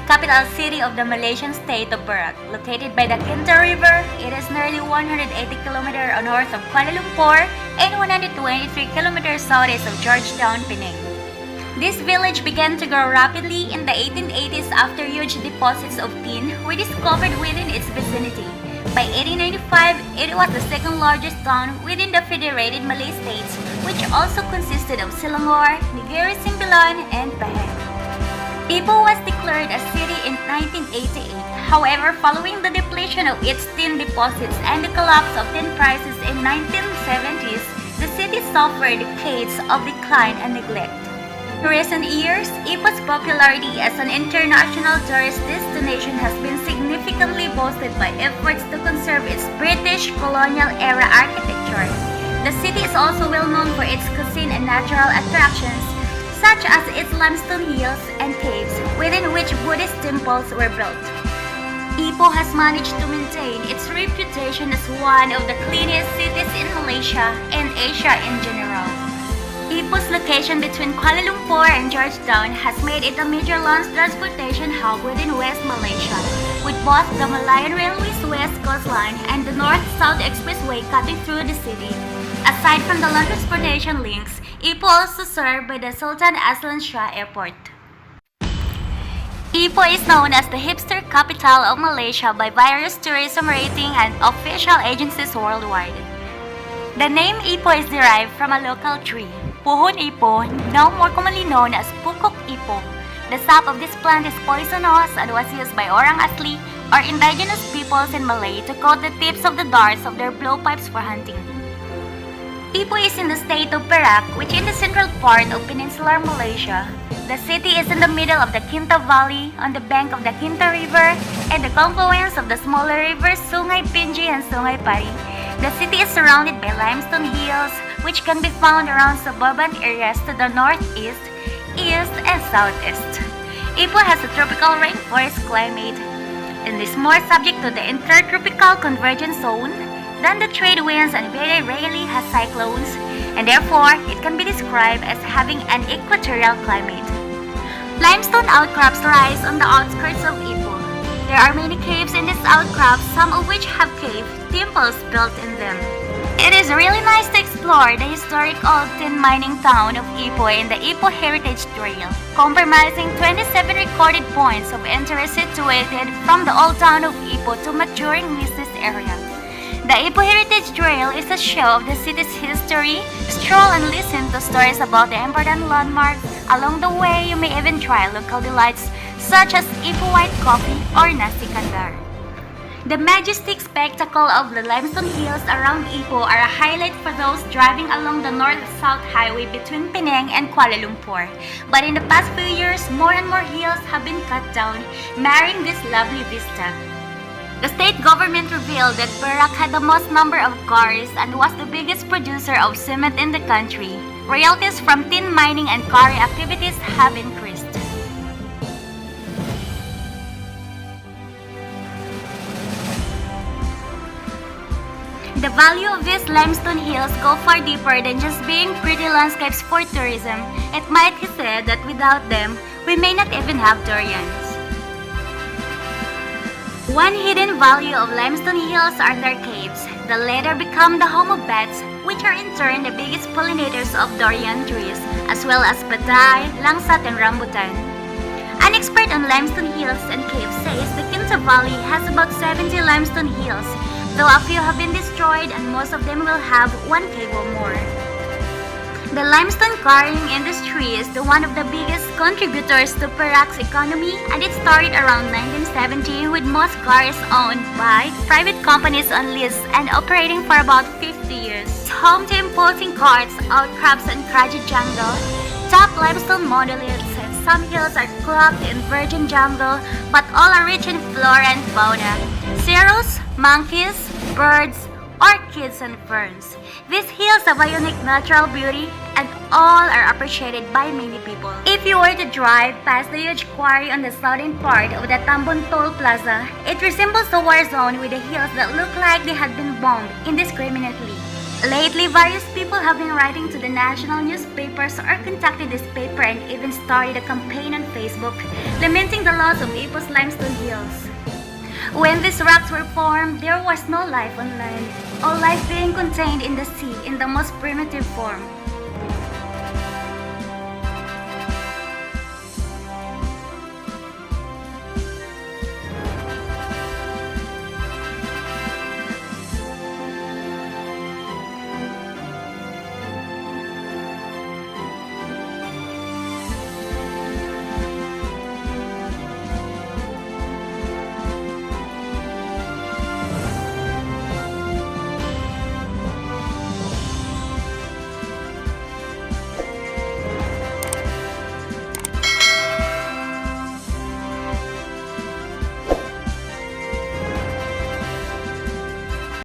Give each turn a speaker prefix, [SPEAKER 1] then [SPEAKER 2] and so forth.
[SPEAKER 1] capital city of the Malaysian state of Perak. Located by the Kinta River, it is nearly 180 kilometers north of Kuala Lumpur and 123 kilometers southeast of Georgetown, Penang. This village began to grow rapidly in the 1880s after huge deposits of tin were discovered within its vicinity. By 1895, it was the second largest town within the Federated Malay States, which also consisted of Selangor, Negeri Sembilan, and Penang. Ipoh was declared a city in 1988. However, following the depletion of its tin deposits and the collapse of tin prices in 1970s, the city suffered decades of decline and neglect. In recent years, Ipoh's popularity as an international tourist destination has been significantly boosted by efforts to conserve its British colonial-era architecture. The city is also well known for its cuisine and natural attractions, such as its limestone hills and caves, within which Buddhist temples were built. Ipoh has managed to maintain its reputation as one of the cleanest cities in Malaysia and Asia in general. Ipoh's location between Kuala Lumpur and Georgetown has made it a major land transportation hub within West Malaysia, with both the Malayan Railway's west coastline and the North-South Expressway cutting through the city. Aside from the land transportation links, Ipoh also served by the Sultan Aslan Shah Airport. Ipoh is known as the hipster capital of Malaysia by various tourism rating and official agencies worldwide. The name Ipoh is derived from a local tree, Pohon Ipoh, now more commonly known as Pokok Ipoh. The sap of this plant is poisonous and was used by orang asli or indigenous peoples in Malay to coat the tips of the darts of their blowpipes for hunting. Ipoh is in the state of Perak, which is in the central part of peninsular Malaysia. The city is in the middle of the Kinta Valley, on the bank of the Kinta River, and the confluence of the smaller rivers Sungai Pinji and Sungai Pari. The city is surrounded by limestone hills, which can be found around suburban areas to the northeast, east, and southeast. Ipoh has a tropical rainforest climate and is more subject to the intertropical convergence zone than the trade winds and very rarely has cyclones, and therefore it can be described as having an equatorial climate. Limestone outcrops rise on the outskirts of Ipoh. There are many caves in these outcrops, some of which have cave temples built in them. It is really nice to explore the historic old tin mining town of Ipoh in the Ipoh Heritage Trail, comprising 27 recorded points of interest situated from the old town of Ipoh to maturing business area. The Ipoh Heritage Trail is a show of the city's history. Stroll and listen to stories about the important landmarks. Along the way, you may even try local delights such as Ipoh white coffee or nasi kandar. The majestic spectacle of the limestone hills around Ipoh are a highlight for those driving along the north-south highway between Penang and Kuala Lumpur. But in the past few years, more and more hills have been cut down, marring this lovely vista. The state government revealed that Perak had the most number of quarries and was the biggest producer of cement in the country. Royalties from tin mining and quarry activities have increased. The value of these limestone hills go far deeper than just being pretty landscapes for tourism. It might be said that without them, we may not even have durians. One hidden value of limestone hills are their caves. The latter become the home of bats, which are in turn the biggest pollinators of durian trees, as well as patay, langsat, and rambutan. An expert on limestone hills and caves says the Kinta Valley has about 70 limestone hills, though a few have been destroyed and most of them will have one cave or more. The limestone quarrying industry is one of the biggest contributors to Perak's economy, and it started around 1970 with most quarries owned by private companies on lease and operating for about 50 years. It's home to imposing quartz, outcrops, and craggy jungle, top limestone monoliths, and some hills are cloaked in virgin jungle, but all are rich in flora and fauna. Squirrels, monkeys, birds, orchids, and ferns. These hills have a unique natural beauty and all are appreciated by many people. If you were to drive past the huge quarry on the southern part of the Tambun Toll Plaza, it resembles a war zone with the hills that look like they had been bombed indiscriminately. Lately, various people have been writing to the national newspapers or contacted this paper and even started a campaign on Facebook lamenting the loss of Ipoh's Limestone Hills. When these rocks were formed, there was no life on land, all life being contained in the sea in the most primitive form.